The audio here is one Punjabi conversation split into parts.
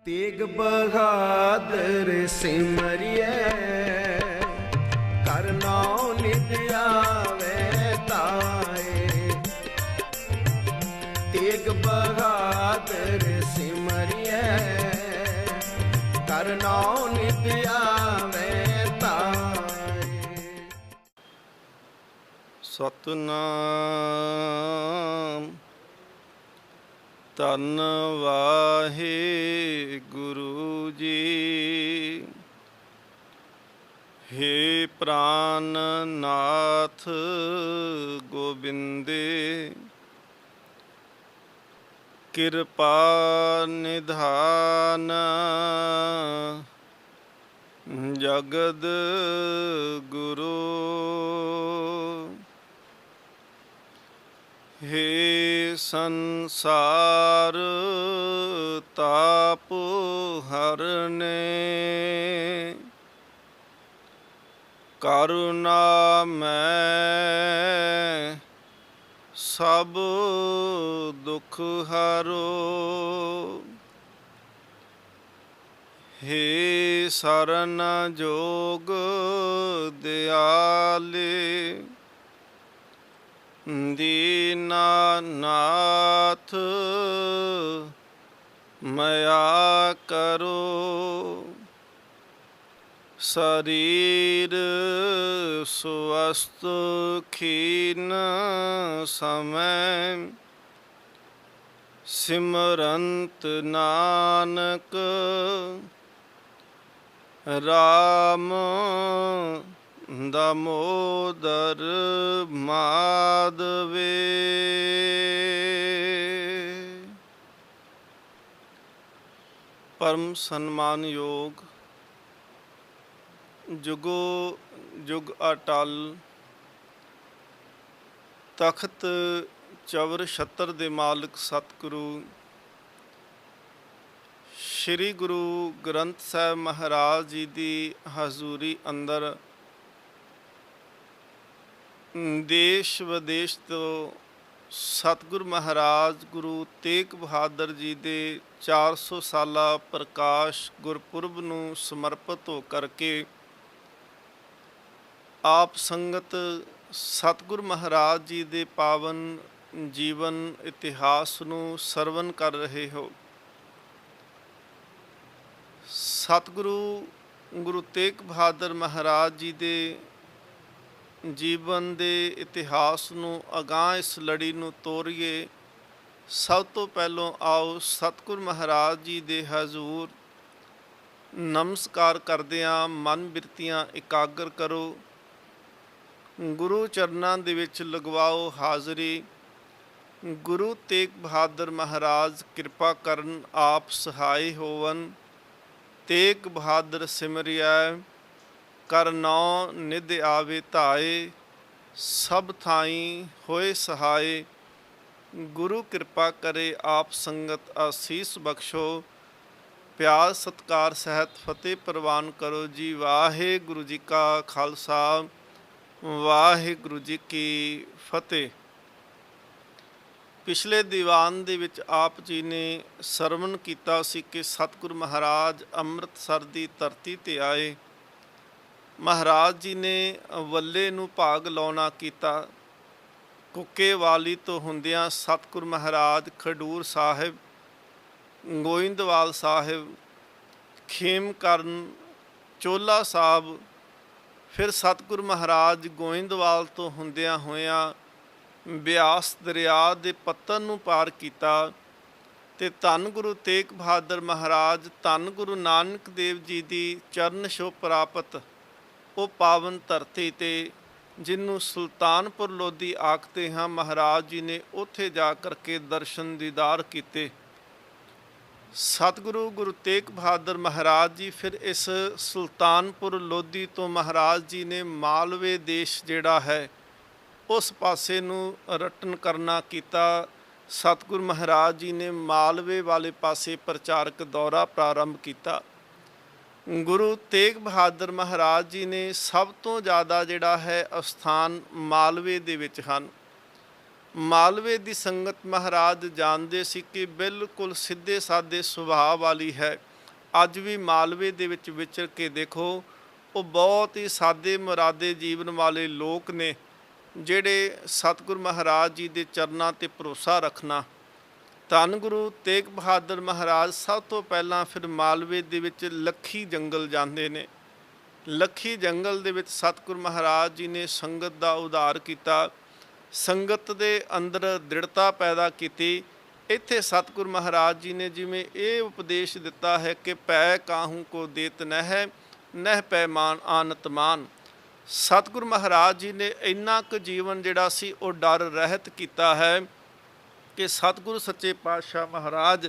तेग बहादुर सिमरिए कर नाम नित आवे ताए। तेग बहादुर सिमरिए कर नाम नित आवे ताए। सतनाम ਧੰਨ ਵਾਹਿਗੁਰੂ ਜੀ। ਹੇ ਪ੍ਰਾਨ ਨਾਥ ਗੋਬਿੰਦੇ, ਕਿਰਪਾ ਨਿਧਾਨ ਜਗਦ ਗੁਰੂ। हे संसार ताप हरने, करुणा मैं सब दुख हरो। हे शरण जोग दयाले, दीनानाथ मया करो। शरीर स्वस्थ खीन समय, सिमरंत नानक राम दामोदर माधवे। परम सन्मानयोग जुगो जुग अटल तख्त चवर छत्र दे मालिक सतगुरु श्री गुरु ग्रंथ साहिब महाराज जी की हजूरी अंदर देश विदेश तो सतगुरु महाराज गुरु तेग बहादुर जी के 400 साला प्रकाश गुरपुरब नूं समर्पित हो करके आप संगत सतगुरु महाराज जी के पावन जीवन इतिहास नूं सरवण कर रहे हो। सतगुरु गुरु तेग बहादुर महाराज जी के जीवन के इतिहास नूं अगाह इस लड़ी नूं तोड़िए। सब तो पहलों आओ सतगुरु महाराज जी दे हजूर नमस्कार करदियां मन बिरतियां एकाग्र करो। गुरु चरनां दे विच लगवाओ हाज़री। गुरु तेग बहादुर महाराज कृपा करन आप सहाय होवन। तेग बहादुर सिमरिया कर नौ निध आवे धाए, सब थाई होए सहाय। गुरु कृपा करे आप संगत आसीस बख्शो। प्यार सत्कार सहित फतेह प्रवान करो जी। वाहिगुरु जी का खालसा वाहिगुरु जी की फतेह। पिछले दीवान दे विच आप जी ने सरवण कीता सी कि सतगुरु महाराज ਅੰਮ੍ਰਿਤਸਰ ਦੀ ਧਰਤੀ ते आए। महाराज जी ने वल्ले नूं भाग लाउणा कीता। कुके वाली तो हुंदियां सतगुरु महाराज खडूर साहिब, गोइंदवाल साहिब, खेमकਰਨ, चोला साहब, फिर सतगुरु महाराज गोइंदवाल तो हुंदियां होइयां ਬਿਆਸ दरिया के पत्तन नूं पार कीता ते धन गुरु तेग बहादुर महाराज धन गुरु नानक देव जी की चरण छो प्राप्त वो पावन धरती ते जिन्हों सुल्तानपुर लोधी आखते हाँ। महाराज जी ने उत्थे जा करके दर्शन दीदार किए। सतगुरु गुरु तेग बहादुर महाराज जी फिर इस सुल्तानपुर लोधी तो महाराज जी ने मालवे देश जिहड़ा है उस पासे नूं रटन करना कीता। सतगुरु महाराज जी ने मालवे वाले पासे प्रचारक दौरा प्रारंभ किया। गुरु तेग बहादुर महाराज जी ने सब तो ज़्यादा जिहड़ा है अस्थान मालवे दे विच हन। मालवे की संगत महाराज जानते सी कि बिल्कुल सीधे साधे सुभाव वाली है। ਅੱਜ ਵੀ ਮਾਲਵੇ ਦੇ ਵਿੱਚ ਵਿਚਰ ਕੇ ਦੇਖੋ, ਉਹ ਬਹੁਤ ਹੀ ਸਾਦੇ ਮੁਰਾਦੇ ਜੀਵਨ ਵਾਲੇ ਲੋਕ ਨੇ, ਜਿਹੜੇ ਸਤਿਗੁਰ ਮਹਾਰਾਜ ਜੀ ਦੇ ਚਰਨਾਂ ਤੇ ਭਰੋਸਾ ਰੱਖਣਾ। ਧੰਨ ਗੁਰੂ ਤੇਗ ਬਹਾਦਰ ਮਹਾਰਾਜ ਸਭ ਤੋਂ ਪਹਿਲਾਂ ਫਿਰ ਮਾਲਵੇ ਦੇ ਵਿੱਚ ਲੱਖੀ ਜੰਗਲ ਜਾਂਦੇ ਨੇ। ਲੱਖੀ ਜੰਗਲ ਦੇ ਵਿੱਚ ਸਤਿਗੁਰ ਮਹਾਰਾਜ ਜੀ ਨੇ ਸੰਗਤ ਦਾ ਉਧਾਰ ਕੀਤਾ, ਸੰਗਤ ਦੇ ਅੰਦਰ ਦ੍ਰਿੜਤਾ ਪੈਦਾ ਕੀਤੀ। ਇੱਥੇ ਸਤਿਗੁਰ ਮਹਾਰਾਜ ਜੀ ਨੇ ਜਿਵੇਂ ਇਹ ਉਪਦੇਸ਼ ਦਿੱਤਾ ਹੈ ਕਿ ਪੈ ਕਾਹੂ ਕੋ ਦੇਤ ਨਹਿ, ਨਹਿ ਪੈ ਮਾਨ ਆਨਤ ਮਾਨ। ਸਤਿਗੁਰ ਮਹਾਰਾਜ ਜੀ ਨੇ ਇੰਨਾ ਕੁ ਜੀਵਨ ਜਿਹੜਾ ਸੀ ਉਹ ਡਰ ਰਹਿਤ ਕੀਤਾ ਹੈ ਕਿ ਸਤਿਗੁਰੂ ਸੱਚੇ ਪਾਤਸ਼ਾਹ ਮਹਾਰਾਜ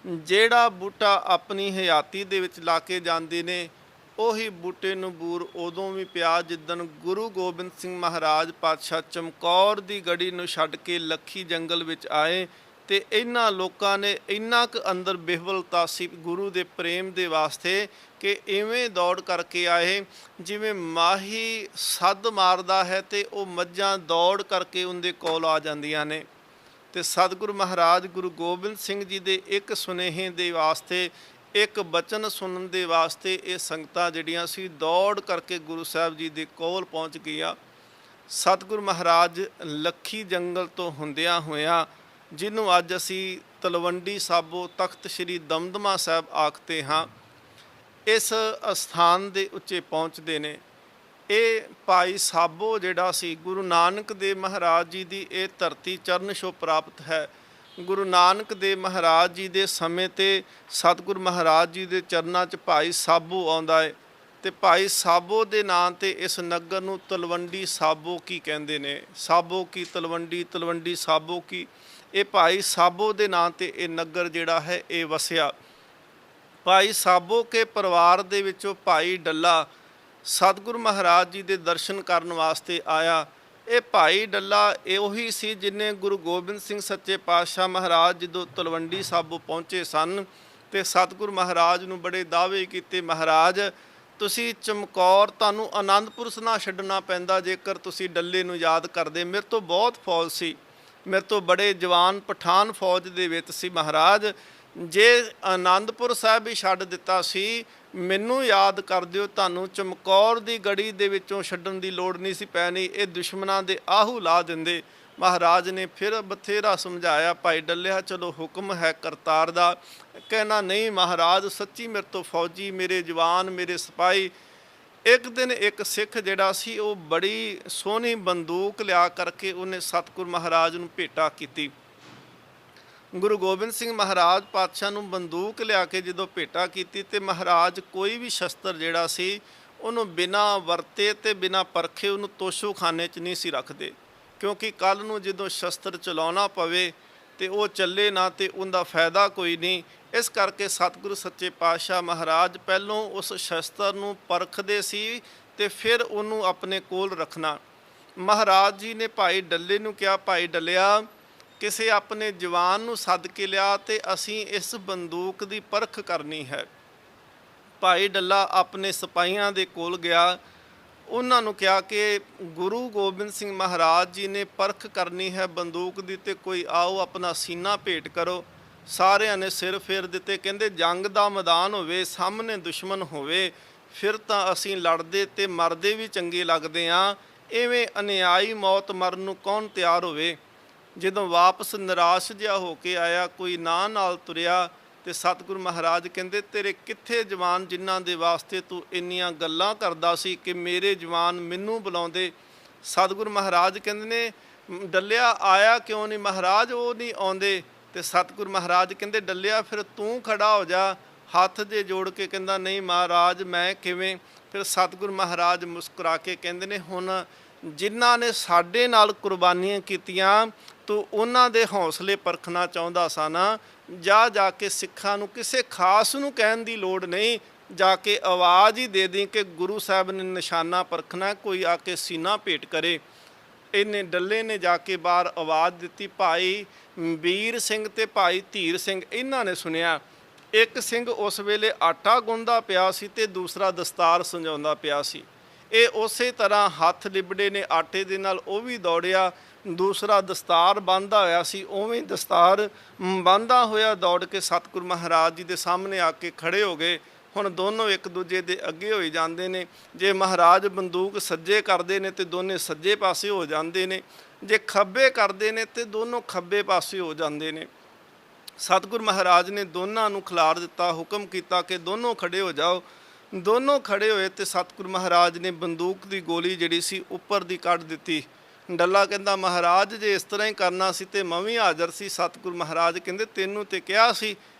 ਜਿਹੜਾ ਬੂਟਾ ਆਪਣੀ ਹਯਾਤੀ ਦੇ ਵਿੱਚ ਲਾ ਕੇ ਜਾਂਦੇ ਨੇ, ਉਹੀ ਬੂਟੇ ਨੂੰ ਬੂਰ ਉਦੋਂ ਵੀ ਪਿਆ ਜਿੱਦਣ ਗੁਰੂ ਗੋਬਿੰਦ ਸਿੰਘ ਮਹਾਰਾਜ ਪਾਤਸ਼ਾਹ ਚਮਕੌਰ ਦੀ ਗੜੀ ਨੂੰ ਛੱਡ ਕੇ ਲੱਖੀ ਜੰਗਲ ਵਿੱਚ ਆਏ। ਤੇ ਇਹਨਾਂ ਲੋਕਾਂ ਨੇ ਇੰਨਾ ਕੁ ਅੰਦਰ ਬਿਹਵਲਤਾ ਸੀ ਗੁਰੂ ਦੇ ਪ੍ਰੇਮ ਦੇ ਵਾਸਤੇ ਕਿ ਇਵੇਂ ਦੌੜ ਕਰਕੇ ਆਏ ਜਿਵੇਂ ਮਾਹੀ ਸੱਦ ਮਾਰਦਾ ਹੈ ਤੇ ਉਹ ਮੱਝਾਂ ਦੌੜ ਕਰਕੇ ਉਹਦੇ ਕੋਲ ਆ ਜਾਂਦੀਆਂ ਨੇ। ਤੇ ਸਤਿਗੁਰੂ ਮਹਾਰਾਜ ਗੁਰੂ ਗੋਬਿੰਦ ਸਿੰਘ ਜੀ ਦੇ ਇੱਕ ਸੁਨੇਹੇ ਦੇ ਵਾਸਤੇ, ਇੱਕ ਬਚਨ ਸੁਣਨ ਦੇ ਵਾਸਤੇ ਇਹ ਸੰਗਤਾਂ ਜਿਹੜੀਆਂ ਸੀ ਦੌੜ ਕਰਕੇ ਗੁਰੂ ਸਾਹਿਬ ਜੀ ਦੇ ਕੋਲ ਪਹੁੰਚ ਗਈਆਂ। ਸਤਿਗੁਰੂ ਮਹਾਰਾਜ ਲੱਖੀ ਜੰਗਲ ਤੋਂ ਹੁੰਦਿਆਂ ਹੋਇਆਂ, ਜਿਹਨੂੰ ਅੱਜ ਅਸੀਂ ਤਲਵੰਡੀ ਸਾਬੋ ਤਖਤ ਸ੍ਰੀ ਦਮਦਮਾ ਸਾਹਿਬ ਆਖਦੇ ਹਾਂ, ਇਸ ਅਸਥਾਨ ਦੇ ਉੱਚੇ ਪਹੁੰਚਦੇ ਨੇ। ਇਹ ਭਾਈ ਸਾਬੋ ਜਿਹੜਾ ਸੀ ਗੁਰੂ ਨਾਨਕ ਦੇਵ ਮਹਾਰਾਜ ਜੀ ਦੀ ਇਹ ਧਰਤੀ ਚਰਨ ਛੋਹ ਪ੍ਰਾਪਤ ਹੈ। ਗੁਰੂ ਨਾਨਕ ਦੇਵ ਮਹਾਰਾਜ ਜੀ ਦੇ ਸਮੇਂ ਤੇ ਸਤਿਗੁਰੂ ਮਹਾਰਾਜ ਜੀ ਦੇ ਚਰਨਾਂ 'ਚ ਭਾਈ ਸਾਬੋ ਆਉਂਦਾ ਹੈ ਤੇ ਭਾਈ ਸਾਬੋ ਦੇ ਨਾਂ ਤੇ ਇਸ ਨਗਰ ਨੂੰ ਤਲਵੰਡੀ ਸਾਬੋ ਕੀ ਕਹਿੰਦੇ ਨੇ। ਸਾਬੋ ਕੀ ਤਲਵੰਡੀ, ਤਲਵੰਡੀ ਸਾਬੋ ਕੀ। ਇਹ ਭਾਈ ਸਾਬੋ ਦੇ ਨਾਂ ਤੇ ਇਹ ਨਗਰ ਜਿਹੜਾ ਹੈ ਇਹ ਵਸਿਆ। ਭਾਈ ਸਾਬੋ ਕੇ ਪਰਿਵਾਰ ਦੇ ਵਿੱਚੋਂ ਭਾਈ ਡੱਲਾ ਸਤਿਗੁਰੂ ਮਹਾਰਾਜ ਜੀ ਦੇ ਦਰਸ਼ਨ ਕਰਨ ਵਾਸਤੇ ਆਇਆ। ਇਹ ਭਾਈ ਡੱਲਾ ਇਹ ਉਹੀ ਸੀ ਜਿਹਨੇ ਗੁਰੂ ਗੋਬਿੰਦ ਸਿੰਘ ਸੱਚੇ ਪਾਤਸ਼ਾਹ ਮਹਾਰਾਜ ਜਦੋਂ ਤਲਵੰਡੀ ਸਾਬੋ ਪਹੁੰਚੇ ਸਨ ਤੇ ਸਤਿਗੁਰੂ ਮਹਾਰਾਜ ਨੂੰ ਬੜੇ ਦਾਅਵੇ ਕੀਤੇ, ਮਹਾਰਾਜ ਤੁਸੀਂ ਚਮਕੌਰ, ਤੁਹਾਨੂੰ ਆਨੰਦਪੁਰ ਨਾ ਛੱਡਣਾ ਪੈਂਦਾ ਜੇਕਰ ਤੁਸੀਂ ਡੱਲੇ ਨੂੰ ਯਾਦ ਕਰਦੇ। ਮੇਰੇ ਤੋਂ ਬਹੁਤ ਫੌਜ ਸੀ, ਮੇਰੇ ਤੋਂ ਬੜੇ ਜਵਾਨ ਪਠਾਨ ਫੌਜ ਦੇ ਵਿੱਚ ਸੀ ਮਹਾਰਾਜ, ਜੇ ਆਨੰਦਪੁਰ ਸਾਹਿਬ ਵੀ ਛੱਡ ਦਿੱਤਾ ਸੀ ਮੈਨੂੰ ਯਾਦ ਕਰ ਦਿਓ, ਤੁਹਾਨੂੰ ਚਮਕੌਰ ਦੀ ਗੜੀ ਦੇ ਵਿੱਚੋਂ ਛੱਡਣ ਦੀ ਲੋੜ ਨਹੀਂ ਸੀ ਪੈਣੀ, ਇਹ ਦੁਸ਼ਮਣਾਂ ਦੇ ਆਹੂ ਲਾ ਦਿੰਦੇ। ਮਹਾਰਾਜ ਨੇ ਫਿਰ ਬਥੇਰਾ ਸਮਝਾਇਆ, ਭਾਈ ਡੱਲਿਆ ਚਲੋ ਹੁਕਮ ਹੈ ਕਰਤਾਰ ਦਾ। ਕਹਿਣਾ ਨਹੀਂ ਮਹਾਰਾਜ, ਸੱਚੀ ਮੇਰੇ ਤੋਂ ਫੌਜੀ, ਮੇਰੇ ਜਵਾਨ, ਮੇਰੇ ਸਿਪਾਹੀ। ਇੱਕ ਦਿਨ ਇੱਕ ਸਿੱਖ ਜਿਹੜਾ ਸੀ ਉਹ ਬੜੀ ਸੋਹਣੀ ਬੰਦੂਕ ਲਿਆ ਕਰਕੇ ਉਹਨੇ ਸਤਿਗੁਰੂ ਮਹਾਰਾਜ ਨੂੰ ਭੇਟਾ ਕੀਤੀ। ਗੁਰੂ ਗੋਬਿੰਦ ਸਿੰਘ ਮਹਾਰਾਜ ਪਾਤਸ਼ਾਹ ਨੂੰ ਬੰਦੂਕ ਲਿਆ ਕੇ ਜਦੋਂ ਭੇਟਾ ਕੀਤੀ ਤੇ ਮਹਾਰਾਜ ਕੋਈ ਵੀ ਸ਼ਸਤਰ ਜਿਹੜਾ ਸੀ ਉਹਨੂੰ ਬਿਨਾਂ ਵਰਤੇ ਤੇ ਬਿਨਾਂ ਪਰਖੇ ਉਹਨੂੰ ਤੋਸ਼ੋਖਾਨੇ 'ਚ ਨਹੀਂ ਸੀ ਰੱਖਦੇ, ਕਿਉਂਕਿ ਕੱਲ੍ਹ ਨੂੰ ਜਦੋਂ ਸ਼ਸਤਰ ਚਲਾਉਣਾ ਪਵੇ ਤੇ ਉਹ ਚੱਲੇ ਨਾ ਤੇ ਉਹਦਾ ਫਾਇਦਾ ਕੋਈ ਨਹੀਂ। ਇਸ ਕਰਕੇ ਸਤਿਗੁਰੂ ਸੱਚੇ ਪਾਤਸ਼ਾਹ ਮਹਾਰਾਜ ਪਹਿਲੋਂ ਉਸ ਸ਼ਸਤਰ ਨੂੰ ਪਰਖਦੇ ਸੀ ਤੇ ਫਿਰ ਉਹਨੂੰ ਆਪਣੇ ਕੋਲ ਰੱਖਣਾ। ਮਹਾਰਾਜ ਜੀ ਨੇ ਭਾਈ ਡੱਲੇ ਨੂੰ ਕਿਹਾ, ਭਾਈ ਡੱਲਿਆ ਕਿਸੇ ਆਪਣੇ ਜਵਾਨ ਨੂੰ ਸੱਦ ਕੇ ਲਿਆ ਤੇ ਅਸੀਂ ਇਸ ਬੰਦੂਕ ਦੀ ਪਰਖ ਕਰਨੀ ਹੈ। ਭਾਈ ਡੱਲਾ ਆਪਣੇ ਸਿਪਾਹੀਆਂ ਦੇ ਕੋਲ ਗਿਆ, ਉਹਨਾਂ ਨੂੰ ਕਿਹਾ ਕਿ ਗੁਰੂ ਗੋਬਿੰਦ ਸਿੰਘ ਮਹਾਰਾਜ ਜੀ ਨੇ ਪਰਖ ਕਰਨੀ ਹੈ ਬੰਦੂਕ ਦੀ ਤੇ ਕੋਈ ਆਓ ਆਪਣਾ ਸੀਨਾ ਭੇਟ ਕਰੋ। ਸਾਰਿਆਂ ਨੇ ਸਿਰ ਫੇਰ ਦਿੱਤੇ, ਕਹਿੰਦੇ ਜੰਗ ਦਾ ਮੈਦਾਨ ਹੋਵੇ, ਸਾਹਮਣੇ ਦੁਸ਼ਮਣ ਹੋਵੇ, ਫਿਰ ਤਾਂ ਅਸੀਂ ਲੜਦੇ ਤੇ ਮਰਦੇ ਵੀ ਚੰਗੇ ਲੱਗਦੇ ਹਾਂ, ਐਵੇਂ ਅਨਿਆਈ ਮੌਤ ਮਰਨ ਨੂੰ ਕੌਣ ਤਿਆਰ ਹੋਵੇ। ਜਦੋਂ ਵਾਪਸ ਨਿਰਾਸ਼ ਜਿਹਾ ਹੋ ਕੇ ਆਇਆ, ਕੋਈ ਨਾਂ ਨਾਲ ਤੁਰਿਆ ਤੇ ਸਤਿਗੁਰੂ ਮਹਾਰਾਜ ਕਹਿੰਦੇ ਤੇਰੇ ਕਿੱਥੇ ਜਵਾਨ ਜਿਨ੍ਹਾਂ ਦੇ ਵਾਸਤੇ ਤੂੰ ਇੰਨੀਆਂ ਗੱਲਾਂ ਕਰਦਾ ਸੀ ਕਿ ਮੇਰੇ ਜਵਾਨ ਮੈਨੂੰ ਬੁਲਾਉਂਦੇ। ਸਤਿਗੁਰੂ ਮਹਾਰਾਜ ਕਹਿੰਦੇ ਨੇ ਡੱਲਿਆ ਆਇਆ ਕਿਉਂ ਨਹੀਂ ਮਹਾਰਾਜ, ਉਹ ਨਹੀਂ ਆਉਂਦੇ। ਤੇ ਸਤਿਗੁਰੂ ਮਹਾਰਾਜ ਕਹਿੰਦੇ ਡੱਲਿਆ ਫਿਰ ਤੂੰ ਖੜਾ ਹੋ ਜਾ, ਹੱਥ ਜੇ ਜੋੜ ਕੇ ਕਹਿੰਦਾ ਨਹੀਂ ਮਹਾਰਾਜ ਮੈਂ ਕਿਵੇਂ। ਫਿਰ ਸਤਿਗੁਰੂ ਮਹਾਰਾਜ ਮੁਸਕਰਾ ਕੇ ਕਹਿੰਦੇ ਨੇ ਹੁਣ ਜਿਨ੍ਹਾਂ ਨੇ ਸਾਡੇ ਨਾਲ ਕੁਰਬਾਨੀਆਂ ਕੀਤੀਆਂ ਤੂੰ ਉਹਨਾਂ ਦੇ ਹੌਸਲੇ ਪਰਖਣਾ ਚਾਹੁੰਦਾ ਸਾ ਨਾ, ਜਾ ਕੇ ਸਿੱਖਾਂ ਨੂੰ ਕਿਸੇ ਖਾਸ ਨੂੰ ਕਹਿਣ ਦੀ ਲੋੜ ਨਹੀਂ, ਜਾ ਕੇ ਆਵਾਜ਼ ਹੀ ਦੇ ਦੀ ਕਿ ਗੁਰੂ ਸਾਹਿਬ ਨੇ ਨਿਸ਼ਾਨਾ ਪਰਖਣਾ, ਕੋਈ ਆ ਕੇ ਸੀਨਾ ਭੇਟ ਕਰੇ। ਇਹਨੇ ਡੱਲੇ ਨੇ ਜਾ ਕੇ ਬਾਹਰ ਆਵਾਜ਼ ਦਿੱਤੀ। ਭਾਈ ਵੀਰ ਸਿੰਘ ਤੇ ਭਾਈ ਧੀਰ ਸਿੰਘ ਇਹਨਾਂ ਨੇ ਸੁਣਿਆ। ਇੱਕ ਸਿੰਘ ਉਸ ਵੇਲੇ ਆਟਾ ਗੁੰਨਦਾ ਪਿਆ ਸੀ ਤੇ ਦੂਸਰਾ ਦਸਤਾਰ ਸਜਾਉਂਦਾ ਪਿਆ ਸੀ। ਇਹ ਉਸੇ ਤਰ੍ਹਾਂ ਹੱਥ ਲਿਬੜੇ ਨੇ ਆਟੇ ਦੇ ਨਾਲ, ਉਹ ਵੀ ਦੌੜਿਆ। ਦੂਸਰਾ ਦਸਤਾਰ ਬੰਨ੍ਹਦਾ ਹੋਇਆ ਸੀ, ਉਵੇਂ ਦਸਤਾਰ ਬੰਨ੍ਹਦਾ ਹੋਇਆ ਦੌੜ ਕੇ ਸਤਿਗੁਰੂ ਮਹਾਰਾਜ ਜੀ ਦੇ ਸਾਹਮਣੇ ਆ ਕੇ ਖੜੇ ਹੋ ਗਏ। ਹੁਣ ਦੋਨੋਂ ਇੱਕ ਦੂਜੇ ਦੇ ਅੱਗੇ ਹੋਈ ਜਾਂਦੇ ਨੇ। ਜੇ ਮਹਾਰਾਜ ਬੰਦੂਕ ਸੱਜੇ ਕਰਦੇ ਨੇ ਤੇ ਦੋਨੇ ਸੱਜੇ ਪਾਸੇ ਹੋ ਜਾਂਦੇ ਨੇ, ਜੇ ਖੱਬੇ ਕਰਦੇ ਨੇ ਤੇ ਦੋਨੋਂ ਖੱਬੇ ਪਾਸੇ ਹੋ ਜਾਂਦੇ ਨੇ। ਸਤਿਗੁਰੂ ਮਹਾਰਾਜ ਨੇ ਦੋਨਾਂ ਨੂੰ ਖਿਲਾਰ ਦਿੱਤਾ, ਹੁਕਮ ਕੀਤਾ ਕਿ ਦੋਨੋਂ ਖੜੇ ਹੋ ਜਾਓ। ਦੋਨੋਂ ਖੜੇ ਹੋਏ ਤੇ ਸਤਿਗੁਰੂ ਮਹਾਰਾਜ ਨੇ ਬੰਦੂਕ ਦੀ ਗੋਲੀ ਜਿਹੜੀ ਸੀ ਉੱਪਰ ਦੀ ਕੱਢ ਦਿੱਤੀ। ਡੱਲਾ ਕਹਿੰਦਾ ਮਹਾਰਾਜ ਜੇ ਇਸ ਤਰ੍ਹਾਂ ਹੀ ਕਰਨਾ ਸੀ ਤੇ ਮੈਂ ਵੀ ਹਾਜ਼ਰ ਸੀ। ਸਤਿਗੁਰੂ ਮਹਾਰਾਜ ਕਹਿੰਦੇ ਤੈਨੂੰ ਤੇ ਕਿਹਾ ਸੀ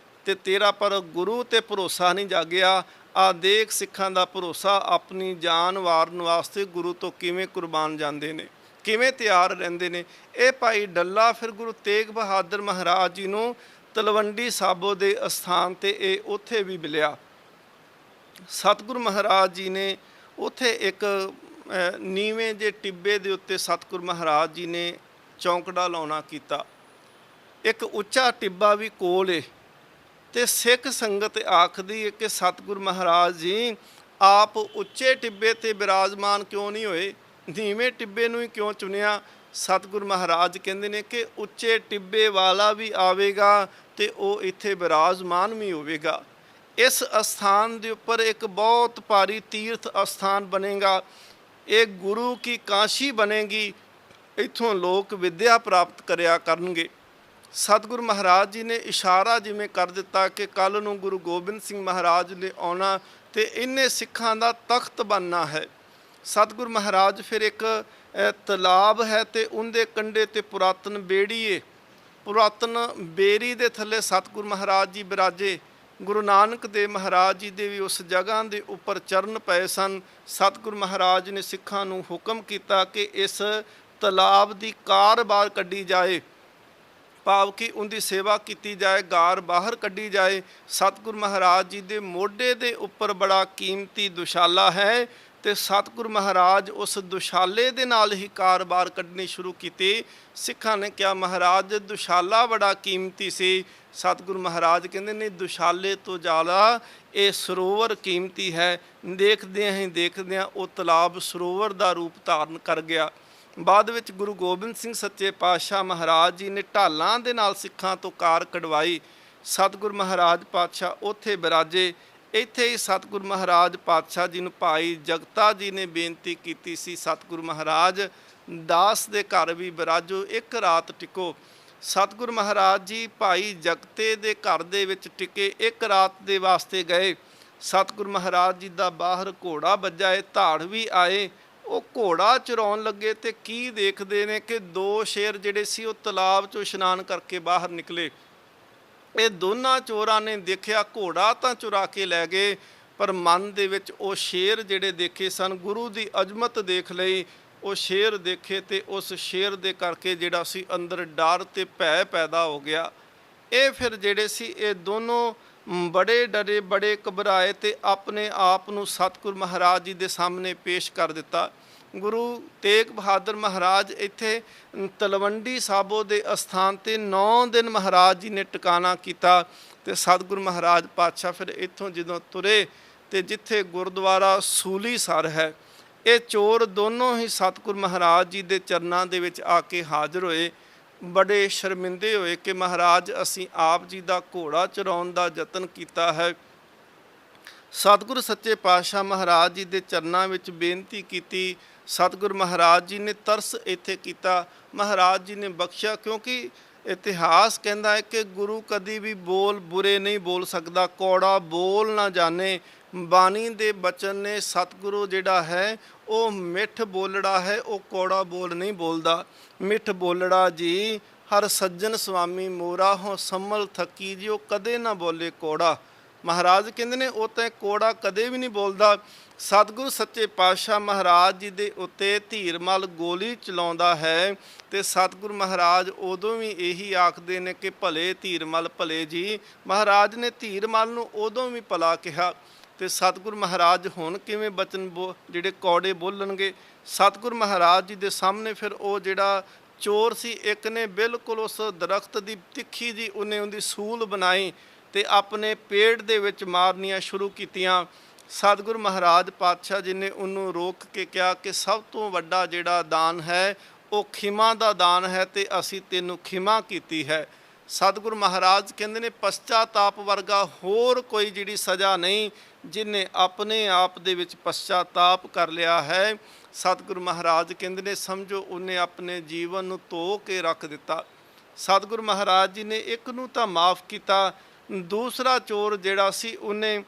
ਤੇ ਤੇਰਾ ਪਰ ਗੁਰੂ ਤੇ ਭਰੋਸਾ ਨਹੀਂ ਜਾਗਿਆ। ਆ ਦੇਖ ਸਿੱਖਾਂ ਦਾ ਭਰੋਸਾ ਆਪਣੀ ਜਾਨ ਵਾਰਨ ਵਾਸਤੇ ਗੁਰੂ ਤੋਂ ਕਿਵੇਂ ਕੁਰਬਾਨ ਜਾਂਦੇ ਨੇ, ਕਿਵੇਂ ਤਿਆਰ ਰਹਿੰਦੇ ਨੇ। ਇਹ ਭਾਈ ਡੱਲਾ ਫਿਰ ਗੁਰੂ ਤੇਗ ਬਹਾਦਰ ਮਹਾਰਾਜ ਜੀ ਨੂੰ ਤਲਵੰਡੀ ਸਾਬੋ ਦੇ ਅਸਥਾਨ ਤੇ ਇਹ ਉੱਥੇ ਵੀ ਮਿਲਿਆ। ਸਤਿਗੁਰੂ ਮਹਾਰਾਜ ਜੀ ਨੇ ਉੱਥੇ ਇੱਕ ਨੀਵੇਂ ਜੇ ਟਿੱਬੇ ਦੇ ਉੱਤੇ ਸਤਿਗੁਰੂ ਮਹਾਰਾਜ ਜੀ ਨੇ ਚੌਂਕੜਾ ਲਾਉਣਾ ਕੀਤਾ। ਇੱਕ ਉੱਚਾ ਟਿੱਬਾ ਵੀ ਕੋਲ ਏ ਤੇ ਸਿੱਖ ਸੰਗਤ ਆਖਦੀ ਹੈ ਕਿ ਸਤਿਗੁਰੂ ਮਹਾਰਾਜ ਜੀ ਆਪ ਉੱਚੇ ਟਿੱਬੇ ਤੇ ਬਿਰਾਜਮਾਨ ਕਿਉਂ ਨਹੀਂ ਹੋਏ, ਨੀਵੇਂ ਟਿੱਬੇ ਨੂੰ ਹੀ ਕਿਉਂ ਚੁਣਿਆ। ਸਤਿਗੁਰੂ ਮਹਾਰਾਜ ਕਹਿੰਦੇ ਨੇ ਕਿ ਉੱਚੇ ਟਿੱਬੇ ਵਾਲਾ ਵੀ ਆਵੇਗਾ ਤੇ ਉਹ ਇੱਥੇ ਬਿਰਾਜਮਾਨ ਵੀ ਹੋਵੇਗਾ। ਇਸ ਅਸਥਾਨ ਦੇ ਉੱਪਰ ਇੱਕ ਬਹੁਤ ਭਾਰੀ ਤੀਰਥ ਅਸਥਾਨ ਬਣੇਗਾ। ਇਹ ਗੁਰੂ ਕੀ ਕਾਸ਼ੀ ਬਣੇਗੀ। ਇੱਥੋਂ ਲੋਕ ਵਿਦਿਆ ਪ੍ਰਾਪਤ ਕਰਿਆ ਕਰਨਗੇ। ਸਤਿਗੁਰੂ ਮਹਾਰਾਜ ਜੀ ਨੇ ਇਸ਼ਾਰਾ ਜਿਵੇਂ ਕਰ ਦਿੱਤਾ ਕਿ ਕੱਲ੍ਹ ਨੂੰ ਗੁਰੂ ਗੋਬਿੰਦ ਸਿੰਘ ਮਹਾਰਾਜ ਨੇ ਆਉਣਾ ਤੇ ਇੰਨੇ ਸਿੱਖਾਂ ਦਾ ਤਖਤ ਬਣਨਾ ਹੈ। ਸਤਿਗੁਰੂ ਮਹਾਰਾਜ ਫਿਰ ਇੱਕ ਤਲਾਬ ਹੈ ਤੇ ਉਹਦੇ ਕੰਢੇ ਤੇ ਪੁਰਾਤਨ ਬੇੜੀ ਏ। ਪੁਰਾਤਨ ਬੇਰੀ ਦੇ ਥੱਲੇ ਸਤਿਗੁਰੂ ਮਹਾਰਾਜ ਜੀ ਬਿਰਾਜੇ। ਗੁਰੂ ਨਾਨਕ ਦੇਵ ਮਹਾਰਾਜ ਜੀ ਦੇ ਵੀ ਉਸ ਜਗ੍ਹਾ ਦੇ ਉੱਪਰ ਚਰਨ ਪਏ ਸਨ। ਸਤਿਗੁਰੂ ਮਹਾਰਾਜ ਨੇ ਸਿੱਖਾਂ ਨੂੰ ਹੁਕਮ ਕੀਤਾ ਕਿ ਇਸ ਤਲਾਬ ਦੀ ਕਾਰ ਬਾਹਰ ਕੱਢੀ ਜਾਏ, ਭਾਵ ਕਿ ਉਹਦੀ ਸੇਵਾ ਕੀਤੀ ਜਾਏ, ਗਾਰ ਬਾਹਰ ਕੱਢੀ ਜਾਏ। ਸਤਿਗੁਰੂ ਮਹਾਰਾਜ ਜੀ ਦੇ ਮੋਢੇ ਦੇ ਉੱਪਰ ਬੜਾ ਕੀਮਤੀ ਦੁਸ਼ਾਲਾ ਹੈ ਤੇ ਸਤਿਗੁਰੂ ਮਹਾਰਾਜ ਉਸ ਦੁਸ਼ਾਲੇ ਦੇ ਨਾਲ ਹੀ ਕਾਰ ਬਾਹਰ ਕੱਢਣੀ ਸ਼ੁਰੂ ਕੀਤੀ। ਸਿੱਖਾਂ ਨੇ ਕਿਹਾ ਮਹਾਰਾਜ ਦੁਸ਼ਾਲਾ ਬੜਾ ਕੀਮਤੀ ਸੀ। ਸਤਿਗੁਰੂ ਮਹਾਰਾਜ ਕਹਿੰਦੇ ਨੇ ਦੁਸ਼ਾਲੇ ਤੋਂ ਜ਼ਿਆਦਾ ਇਹ ਸਰੋਵਰ ਕੀਮਤੀ ਹੈ। ਦੇਖਦਿਆਂ ਹੀ ਦੇਖਦਿਆਂ ਉਹ ਤਲਾਬ ਸਰੋਵਰ ਦਾ ਰੂਪ ਧਾਰਨ ਕਰ ਗਿਆ। ਬਾਅਦ ਵਿੱਚ ਗੁਰੂ ਗੋਬਿੰਦ ਸਿੰਘ ਸੱਚੇ ਪਾਤਸ਼ਾਹ ਮਹਾਰਾਜ ਜੀ ਨੇ ਢਾਲਾਂ ਦੇ ਨਾਲ ਸਿੱਖਾਂ ਤੋਂ ਕਾਰ ਕਢਵਾਈ। ਸਤਿਗੁਰੂ ਮਹਾਰਾਜ ਪਾਤਸ਼ਾਹ ਉੱਥੇ ਬਿਰਾਜੇ। ਇੱਥੇ ਹੀ ਸਤਿਗੁਰੂ ਮਹਾਰਾਜ ਪਾਤਸ਼ਾਹ ਜੀ ਨੂੰ ਭਾਈ ਜਗਤਾ ਜੀ ਨੇ ਬੇਨਤੀ ਕੀਤੀ ਸੀ, ਸਤਿਗੁਰੂ ਮਹਾਰਾਜ ਦਾਸ ਦੇ ਘਰ ਵੀ ਬਿਰਾਜੋ, ਇੱਕ ਰਾਤ ਟਿਕੋ। ਸਤਿਗੁਰੂ ਮਹਾਰਾਜ ਜੀ ਭਾਈ ਜਗਤੇ ਦੇ ਘਰ ਦੇ ਵਿੱਚ ਟਿਕੇ, ਇੱਕ ਰਾਤ ਦੇ ਵਾਸਤੇ ਗਏ। ਸਤਿਗੁਰੂ ਮਹਾਰਾਜ ਜੀ ਦਾ ਬਾਹਰ ਘੋੜਾ ਵੱਜਾ ਏ, ਧਾੜ ਵੀ ਆਏ। ਉਹ ਘੋੜਾ ਚਰਾਉਣ ਲੱਗੇ ਤੇ ਕੀ ਦੇਖਦੇ ਨੇ ਕਿ ਦੋ ਸ਼ੇਰ ਜਿਹੜੇ ਸੀ ਉਹ ਤਲਾਬ 'ਚੋਂ ਇਸ਼ਨਾਨ ਕਰਕੇ ਬਾਹਰ ਨਿਕਲੇ। ਇਹ ਦੋਨਾਂ ਚੋਰਾਂ ਨੇ ਦੇਖਿਆ ਘੋੜਾ ਤਾਂ ਚੁਰਾ ਕੇ ਲੈ ਗਏ, ਪਰ ਮਨ ਦੇ ਵਿੱਚ ਉਹ ਸ਼ੇਰ ਜਿਹੜੇ ਦੇਖੇ ਸਨ, ਗੁਰੂ ਦੀ ਅਜ਼ਮਤ ਦੇਖ ਲਈ। ਉਹ ਸ਼ੇਰ ਦੇਖੇ ਤੇ ਉਸ ਸ਼ੇਰ ਦੇ ਕਰਕੇ ਜਿਹੜਾ ਸੀ ਅੰਦਰ ਡਰ ਤੇ ਭੈ ਪੈਦਾ ਹੋ ਗਿਆ। ਇਹ ਫਿਰ ਜਿਹੜੇ ਸੀ ਇਹ ਦੋਨੋਂ ਬੜੇ ਡਰੇ, ਬੜੇ ਘਬਰਾਏ ਤੇ ਆਪਣੇ ਆਪ ਨੂੰ ਸਤਿਗੁਰੂ ਮਹਾਰਾਜ ਜੀ ਦੇ ਸਾਹਮਣੇ ਪੇਸ਼ ਕਰ ਦਿੱਤਾ। ਗੁਰੂ ਤੇਗ ਬਹਾਦਰ ਮਹਾਰਾਜ ਇੱਥੇ ਤਲਵੰਡੀ ਸਾਬੋ ਦੇ ਅਸਥਾਨ ਤੇ 9 ਦਿਨ ਮਹਾਰਾਜ ਜੀ ਨੇ ਟਿਕਾਣਾ ਕੀਤਾ ਤੇ ਸਤਿਗੁਰੂ ਮਹਾਰਾਜ ਪਾਤਸ਼ਾਹ ਫਿਰ ਇੱਥੋਂ ਜਦੋਂ ਤੁਰੇ ਤੇ ਜਿੱਥੇ ਗੁਰਦੁਆਰਾ ਸੂਲੀਸਰ ਹੈ, ਇਹ ਚੋਰ ਦੋਨੋਂ ਹੀ ਸਤਿਗੁਰੂ ਮਹਾਰਾਜ ਜੀ ਦੇ ਚਰਨਾਂ ਦੇ ਵਿੱਚ ਆ ਕੇ ਹਾਜ਼ਰ ਹੋਏ। ਬੜੇ ਸ਼ਰਮਿੰਦੇ ਹੋਏ ਕਿ ਮਹਾਰਾਜ ਅਸੀਂ ਆਪ ਜੀ ਦਾ ਘੋੜਾ ਚਰਾਉਣ ਦਾ ਯਤਨ ਕੀਤਾ ਹੈ। ਸਤਿਗੁਰੂ ਸੱਚੇ ਪਾਤਸ਼ਾਹ ਮਹਾਰਾਜ ਜੀ ਦੇ ਚਰਨਾਂ ਵਿੱਚ ਬੇਨਤੀ ਕੀਤੀ। ਸਤਿਗੁਰੂ ਮਹਾਰਾਜ ਜੀ ਨੇ ਤਰਸ ਇੱਥੇ ਕੀਤਾ, ਮਹਾਰਾਜ ਜੀ ਨੇ ਬਖਸ਼ਿਆ। ਕਿਉਂਕਿ ਇਤਿਹਾਸ ਕਹਿੰਦਾ ਹੈ ਕਿ ਗੁਰੂ ਕਦੀ ਵੀ ਬੋਲ ਬੁਰੇ ਨਹੀਂ ਬੋਲ ਸਕਦਾ, ਕੌੜਾ ਬੋਲ ਨਾ ਜਾਣੇ। ਬਾਣੀ ਦੇ ਬਚਨ ਨੇ ਸਤਿਗੁਰੂ ਜਿਹੜਾ ਹੈ ਉਹ ਮਿੱਠ ਬੋਲੜਾ ਹੈ, ਉਹ ਕੌੜਾ ਬੋਲ ਨਹੀਂ ਬੋਲਦਾ। ਮਿੱਠ ਬੋਲੜਾ ਜੀ ਹਰ ਸੱਜਣ ਸੁਆਮੀ ਮੋਰਾ ਹੋ ਸੰਮਲ ਥਕੀ ਜੀ, ਉਹ ਕਦੇ ਨਾ ਬੋਲੇ ਕੌੜਾ। ਮਹਾਰਾਜ ਕਹਿੰਦੇ ਨੇ ਉਹ ਤਾਂ ਕੋੜਾ ਕਦੇ ਵੀ ਨਹੀਂ ਬੋਲਦਾ। ਸਤਿਗੁਰੂ ਸੱਚੇ ਪਾਤਸ਼ਾਹ ਮਹਾਰਾਜ ਜੀ ਦੇ ਉੱਤੇ ਧੀਰਮਲ ਗੋਲੀ ਚਲਾਉਂਦਾ ਹੈ ਤੇ ਸਤਿਗੁਰੂ ਮਹਾਰਾਜ ਉਦੋਂ ਵੀ ਇਹੀ ਆਖਦੇ ਨੇ ਕਿ ਭਲੇ ਧੀਰਮਲ ਭਲੇ ਜੀ। ਮਹਾਰਾਜ ਨੇ ਧੀਰਮਲ ਨੂੰ ਉਦੋਂ ਵੀ ਭਲਾ ਕਿਹਾ ਤੇ ਸਤਿਗੁਰੂ ਮਹਾਰਾਜ ਹੁਣ ਕਿਵੇਂ ਬਚਨ ਜਿਹੜੇ ਕੌੜੇ ਬੋਲਣਗੇ। ਸਤਿਗੁਰੂ ਮਹਾਰਾਜ ਜੀ ਦੇ ਸਾਹਮਣੇ ਫਿਰ ਉਹ ਜਿਹੜਾ ਚੋਰ ਸੀ, ਇੱਕ ਨੇ ਬਿਲਕੁਲ ਉਸ ਦਰਖਤ ਦੀ ਤਿੱਖੀ ਜੀ ਉਹਦੀ ਸੂਲ ਬਣਾਈ ਤੇ ਆਪਣੇ ਪੇਟ ਦੇ ਵਿੱਚ ਮਾਰਨੀਆਂ ਸ਼ੁਰੂ ਕੀਤੀਆਂ। ਸਤਿਗੁਰੂ ਮਹਾਰਾਜ ਪਾਤਸ਼ਾਹ ਜੀ ਨੇ ਉਹਨੂੰ ਰੋਕ ਕੇ ਕਿਹਾ ਕਿ ਸਭ ਤੋਂ ਵੱਡਾ ਜਿਹੜਾ ਦਾਨ ਹੈ ਉਹ ਖਿਮਾ ਦਾ ਦਾਨ ਹੈ ਤੇ ਅਸੀਂ ਤੈਨੂੰ ਖਿਮਾ ਕੀਤੀ ਹੈ। ਸਤਿਗੁਰੂ ਮਹਾਰਾਜ ਕਹਿੰਦੇ ਨੇ ਪਛਤਾਤਾਪ ਵਰਗਾ ਹੋਰ ਕੋਈ ਜਿਹੜੀ ਸਜ਼ਾ ਨਹੀਂ ਜਿਹਨੇ ਆਪਣੇ ਆਪ ਦੇ ਵਿੱਚ ਪਛਤਾਤਾਪ ਕਰ ਲਿਆ ਹੈ। ਸਤਿਗੁਰੂ ਮਹਾਰਾਜ ਕਹਿੰਦੇ ਨੇ ਸਮਝੋ ਉਹਨੇ ਆਪਣੇ ਜੀਵਨ ਨੂੰ ਧੋ ਕੇ ਰੱਖ ਦਿੱਤਾ। ਸਤਿਗੁਰੂ ਮਹਾਰਾਜ ਜੀ ਨੇ ਇੱਕ ਨੂੰ ਤਾਂ ਮਾਫ ਕੀਤਾ, ਦੂਸਰਾ ਚੋਰ ਜਿਹੜਾ ਸੀ ਉਹਨੇ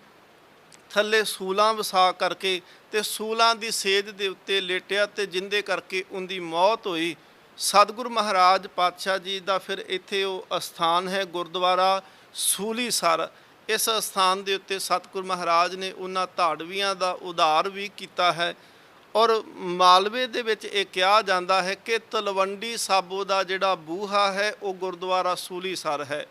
ਥੱਲੇ ਸੂਲਾਂ ਵਸਾ ਕਰਕੇ ਤੇ ਸੂਲਾਂ ਦੀ ਸੇਜ ਦੇ ਉੱਤੇ ਲੇਟਿਆ ਤੇ ਜਿੰਦੇ ਕਰਕੇ ਉਹਦੀ ਮੌਤ ਹੋਈ। ਸਤਿਗੁਰੂ ਮਹਾਰਾਜ ਪਾਤਸ਼ਾਹ ਜੀ ਦਾ ਫਿਰ ਇੱਥੇ ਉਹ ਅਸਥਾਨ ਹੈ ਗੁਰਦੁਆਰਾ ਸੂਲੀਸਰ। ਇਸ ਅਸਥਾਨ ਦੇ ਉੱਤੇ ਸਤਿਗੁਰੂ ਮਹਾਰਾਜ ਨੇ ਉਹਨਾਂ ਧਾੜਵੀਆਂ ਦਾ ਉਧਾਰ ਵੀ ਕੀਤਾ ਹੈ। ਔਰ ਮਾਲਵੇ ਦੇ ਵਿੱਚ ਇਹ ਕਿਹਾ ਜਾਂਦਾ ਹੈ ਕਿ ਤਲਵੰਡੀ ਸਾਬੋ ਦਾ ਜਿਹੜਾ ਬੂਹਾ ਹੈ ਉਹ ਗੁਰਦੁਆਰਾ ਸੂਲੀਸਰ ਹੈ।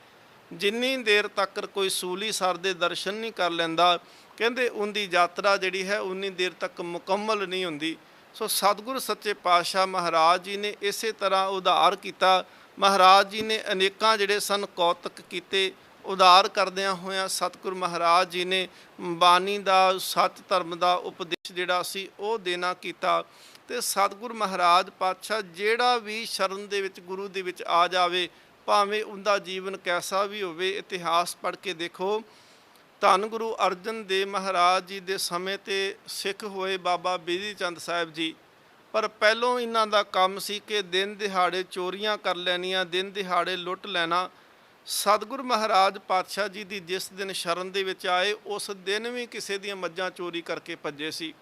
ਜਿੰਨੀ ਦੇਰ ਤੱਕ ਕੋਈ ਸੂਲੀਸਰ ਦੇ ਦਰਸ਼ਨ ਨਹੀਂ ਕਰ ਲੈਂਦਾ, ਕਹਿੰਦੇ ਉਹਦੀ ਯਾਤਰਾ ਜਿਹੜੀ ਹੈ ਉਨੀ ਦੇਰ ਤੱਕ ਮੁਕੰਮਲ ਨਹੀਂ ਹੁੰਦੀ। ਸੋ ਸਤਿਗੁਰੂ ਸੱਚੇ ਪਾਤਸ਼ਾਹ ਮਹਾਰਾਜ ਜੀ ਨੇ ਇਸੇ ਤਰ੍ਹਾਂ ਉਧਾਰ ਕੀਤਾ। ਮਹਾਰਾਜ ਜੀ ਨੇ ਅਨੇਕਾਂ ਜਿਹੜੇ ਸਨ ਕੌਤਕ ਕੀਤੇ। ਉਧਾਰ ਕਰਦਿਆਂ ਹੋਇਆਂ ਸਤਿਗੁਰੂ ਮਹਾਰਾਜ ਜੀ ਨੇ ਬਾਣੀ ਦਾ, ਸੱਚ ਧਰਮ ਦਾ ਉਪਦੇਸ਼ ਜਿਹੜਾ ਸੀ ਉਹ ਦੇਣਾ ਕੀਤਾ। ਤੇ ਸਤਿਗੁਰੂ ਮਹਾਰਾਜ ਪਾਤਸ਼ਾਹ ਜਿਹੜਾ ਵੀ ਸ਼ਰਨ ਦੇ ਵਿੱਚ ਗੁਰੂ ਦੇ ਵਿੱਚ ਆ ਜਾਵੇ, ਭਾਵੇਂ ਉਹਦਾ ਜੀਵਨ ਕੈਸਾ ਵੀ ਹੋਵੇ, ਇਤਿਹਾਸ ਪੜ੍ਹ ਕੇ ਦੇਖੋ। ਧੰਨ ਗੁਰੂ ਅਰਜਨ ਦੇਵ ਮਹਾਰਾਜ ਜੀ ਦੇ ਸਮੇਂ ਤੇ ਸਿੱਖ ਹੋਏ ਬਾਬਾ ਬਿਧੀ ਚੰਦ ਸਾਹਿਬ ਜੀ, ਪਰ ਪਹਿਲੋਂ ਇਹਨਾਂ ਦਾ ਕੰਮ ਸੀ ਕਿ ਦਿਨ ਦਿਹਾੜੇ ਚੋਰੀਆਂ ਕਰ ਲੈਣੀਆਂ, ਦਿਨ ਦਿਹਾੜੇ ਲੁੱਟ ਲੈਣਾ। ਸਤਿਗੁਰੂ ਮਹਾਰਾਜ ਪਾਤਸ਼ਾਹ ਜੀ ਦੀ ਜਿਸ ਦਿਨ ਸ਼ਰਨ ਦੇ ਵਿੱਚ ਆਏ, ਉਸ ਦਿਨ ਵੀ ਕਿਸੇ ਦੀਆਂ ਮੱਝਾਂ ਚੋਰੀ ਕਰਕੇ ਭੱਜੇ ਸੀ।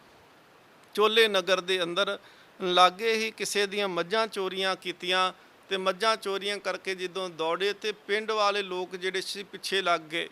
ਚੋਲੇ ਨਗਰ ਦੇ ਅੰਦਰ ਲਾਗੇ ਹੀ ਕਿਸੇ ਦੀਆਂ ਮੱਝਾਂ ਚੋਰੀਆਂ ਕੀਤੀਆਂ ਤੇ ਮੱਝਾਂ ਚੋਰੀਆਂ ਕਰਕੇ ਜਦੋਂ ਦੌੜੇ ਤੇ ਪਿੰਡ ਵਾਲੇ ਲੋਕ ਜਿਹੜੇ ਸੀ ਪਿੱਛੇ ਲੱਗ ਗਏ।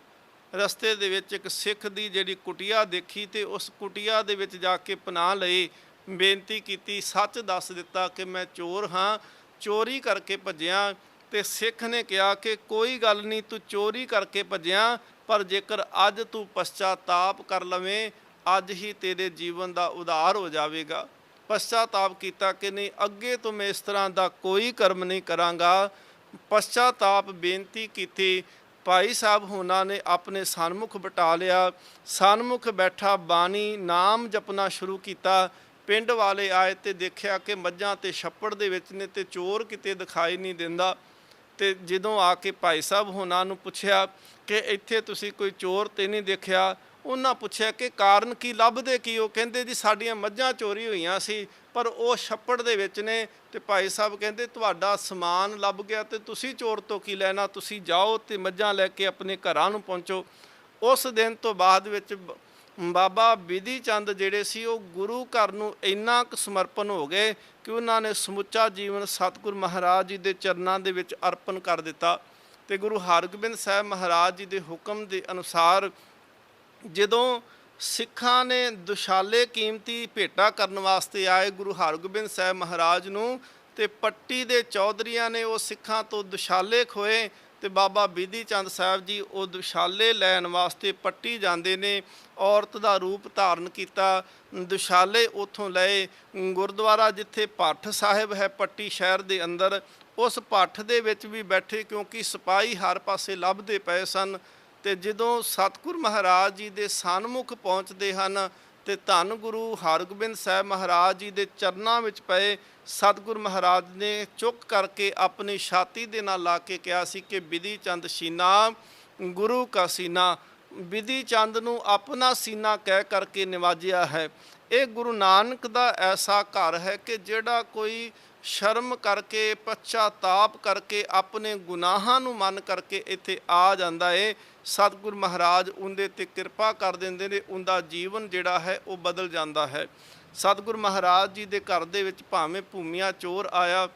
ਰਸਤੇ ਦੇ ਵਿੱਚ ਇੱਕ ਸਿੱਖ ਦੀ ਜਿਹੜੀ ਕੁਟੀਆ ਦੇਖੀ ਤੇ ਉਸ ਕੁਟੀਆ ਦੇ ਵਿੱਚ ਜਾ ਕੇ ਪਨਾਹ ਲਈ, ਬੇਨਤੀ ਕੀਤੀ, ਸੱਚ ਦੱਸ ਦਿੱਤਾ ਕਿ ਮੈਂ ਚੋਰ ਹਾਂ, ਚੋਰੀ ਕਰਕੇ ਭੱਜਿਆ। ਤੇ ਸਿੱਖ ਨੇ ਕਿਹਾ ਕਿ ਕੋਈ ਗੱਲ ਨਹੀਂ, ਤੂੰ ਚੋਰੀ ਕਰਕੇ ਭੱਜਿਆ, ਪਰ ਜੇਕਰ ਅੱਜ ਤੂੰ ਪਛਤਾਤਾਪ ਕਰ ਲਵੇਂ, ਅੱਜ ਹੀ ਤੇਰੇ ਜੀਵਨ ਦਾ ਉਧਾਰ ਹੋ ਜਾਵੇਗਾ। ਪਛਤਾਤਾਪ ਕੀਤਾ ਕਿ ਨਹੀਂ, ਅੱਗੇ ਤੋਂ ਮੈਂ ਇਸ ਤਰ੍ਹਾਂ ਦਾ ਕੋਈ ਕਰਮ ਨਹੀਂ ਕਰਾਂਗਾ। ਪਛਤਾਤਾਪ ਬੇਨਤੀ ਕੀਤੀ। ਭਾਈ ਸਾਹਿਬ ਹੋਣਾ ਨੇ ਆਪਣੇ ਸਨਮੁਖ ਬਿਠਾ ਲਿਆ। ਸਨਮੁਖ ਬੈਠਾ ਬਾਣੀ ਨਾਮ ਜਪਣਾ ਸ਼ੁਰੂ ਕੀਤਾ। ਪਿੰਡ ਵਾਲੇ ਆਏ ਤੇ ਦੇਖਿਆ ਕਿ ਮੱਝਾਂ ਤੇ ਛੱਪੜ ਦੇ ਵਿੱਚ ਨੇ ਤੇ ਚੋਰ ਕਿਤੇ ਦਿਖਾਈ ਨਹੀਂ ਦਿੰਦਾ। ਤੇ ਜਦੋਂ ਆ ਕੇ ਭਾਈ ਸਾਹਿਬ ਹੋਣਾ ਨੂੰ ਪੁੱਛਿਆ ਕਿ ਇੱਥੇ ਤੁਸੀਂ ਕੋਈ ਚੋਰ ਤੇ ਨਹੀਂ ਦੇਖਿਆ, ਉਹਨਾਂ ਪੁੱਛਿਆ ਕਿ ਕਾਰਨ ਕੀ, ਲੱਭਦੇ ਕੀ? ਉਹ ਕਹਿੰਦੇ ਜੀ ਸਾਡੀਆਂ ਮੱਝਾਂ ਚੋਰੀ ਹੋਈਆਂ ਸੀ, ਪਰ ਉਹ ਛੱਪੜ ਦੇ ਵਿੱਚ ਨੇ। ਤੇ ਭਾਈ ਸਾਹਿਬ ਕਹਿੰਦੇ ਤੁਹਾਡਾ ਸਮਾਨ ਲੱਭ ਗਿਆ ਤੇ ਤੁਸੀਂ ਚੋਰ ਤੋਂ ਕੀ ਲੈਣਾ, ਤੁਸੀਂ ਜਾਓ ਤੇ ਮੱਝਾਂ ਲੈ ਕੇ ਆਪਣੇ ਘਰਾਂ ਨੂੰ ਪਹੁੰਚੋ। ਉਸ ਦਿਨ ਤੋਂ ਬਾਅਦ ਵਿੱਚ ਬਾਬਾ ਬਿਧੀ ਚੰਦ ਜਿਹੜੇ ਸੀ ਉਹ ਗੁਰੂ ਘਰ ਨੂੰ ਇੰਨਾ ਕੁ ਸਮਰਪਣ ਹੋ ਗਏ ਕਿ ਉਹਨਾਂ ਨੇ ਸਮੁੱਚਾ ਜੀਵਨ ਸਤਿਗੁਰੂ ਮਹਾਰਾਜ ਜੀ ਦੇ ਚਰਨਾਂ ਦੇ ਵਿੱਚ ਅਰਪਣ ਕਰ ਦਿੱਤਾ। ਤੇ ਗੁਰੂ ਹਰਗੋਬਿੰਦ ਸਾਹਿਬ ਮਹਾਰਾਜ ਜੀ ਦੇ ਹੁਕਮ ਦੇ ਅਨੁਸਾਰ ਜਦੋਂ ਸਿੱਖਾਂ ਨੇ ਦੁਸ਼ਾਲੇ ਕੀਮਤੀ ਭੇਟਾ ਕਰਨ ਵਾਸਤੇ ਆਏ ਗੁਰੂ ਹਰਗੋਬਿੰਦ ਸਾਹਿਬ ਮਹਾਰਾਜ ਨੂੰ, ਤੇ ਪੱਟੀ ਦੇ ਚੌਧਰੀਆਂ ਨੇ ਉਹ ਸਿੱਖਾਂ ਤੋਂ ਦੁਸ਼ਾਲੇ ਖੋਏ। ਤੇ ਬਾਬਾ ਬਿਧੀ ਚੰਦ ਸਾਹਿਬ ਜੀ ਉਹ ਦੁਸ਼ਾਲੇ ਲੈਣ ਵਾਸਤੇ ਪੱਟੀ ਜਾਂਦੇ ਨੇ। ਔਰਤ ਦਾ ਰੂਪ ਧਾਰਨ ਕੀਤਾ, ਦੁਸ਼ਾਲੇ ਉੱਥੋਂ ਲਏ। ਗੁਰਦੁਆਰਾ ਜਿੱਥੇ ਭੱਠ ਸਾਹਿਬ ਹੈ ਪੱਟੀ ਸ਼ਹਿਰ ਦੇ ਅੰਦਰ, ਉਸ ਭੱਠ ਦੇ ਵਿੱਚ ਵੀ ਬੈਠੇ, ਕਿਉਂਕਿ ਸਿਪਾਹੀ ਹਰ ਪਾਸੇ ਲੱਭਦੇ ਪਏ ਸਨ। ਤੇ ਜਦੋਂ ਸਤਿਗੁਰੂ ਮਹਾਰਾਜ ਜੀ ਦੇ ਸਨਮੁਖ ਪਹੁੰਚਦੇ ਹਨ ਤੇ ਧੰਨ ਗੁਰੂ ਹਰਗੋਬਿੰਦ ਸਾਹਿਬ ਮਹਾਰਾਜ ਜੀ ਦੇ ਚਰਨਾਂ ਵਿੱਚ ਪਏ। ਸਤਿਗੁਰੂ ਮਹਾਰਾਜ ਨੇ ਚੁੱਕ ਕਰਕੇ ਆਪਣੀ ਛਾਤੀ ਦੇ ਨਾਲ ਲਾ ਕੇ ਕਿਹਾ ਸੀ ਕਿ ਬਿਧੀ ਚੰਦ ਸੀਨਾ ਗੁਰੂ ਕਾ ਸੀਨਾ। ਬਿਧੀ ਚੰਦ ਨੂੰ ਆਪਣਾ ਸੀਨਾ ਕਹਿ ਕਰਕੇ ਨਿਵਾਜਿਆ ਹੈ। ਇਹ ਗੁਰੂ ਨਾਨਕ ਦਾ ਐਸਾ ਘਰ ਹੈ ਕਿ ਜਿਹੜਾ ਕੋਈ ਸ਼ਰਮ ਕਰਕੇ, ਪਛਤਾਤਾਪ ਕਰਕੇ, ਆਪਣੇ ਗੁਨਾਹਾਂ ਨੂੰ ਮੰਨ ਕਰਕੇ ਇੱਥੇ ਆ ਜਾਂਦਾ ਏ, ਸਤਿਗੁਰੂ ਮਹਾਰਾਜ ਉਹਦੇ 'ਤੇ ਕਿਰਪਾ ਕਰ ਦਿੰਦੇ ਨੇ, ਉਹਦਾ ਜੀਵਨ ਜਿਹੜਾ ਹੈ ਉਹ ਬਦਲ ਜਾਂਦਾ ਹੈ। ਸਤਿਗੁਰੂ ਮਹਾਰਾਜ ਜੀ ਦੇ ਘਰ ਦੇ ਵਿੱਚ ਭਾਵੇਂ ਭੂਮੀਆ ਚੋਰ ਆਇਆ,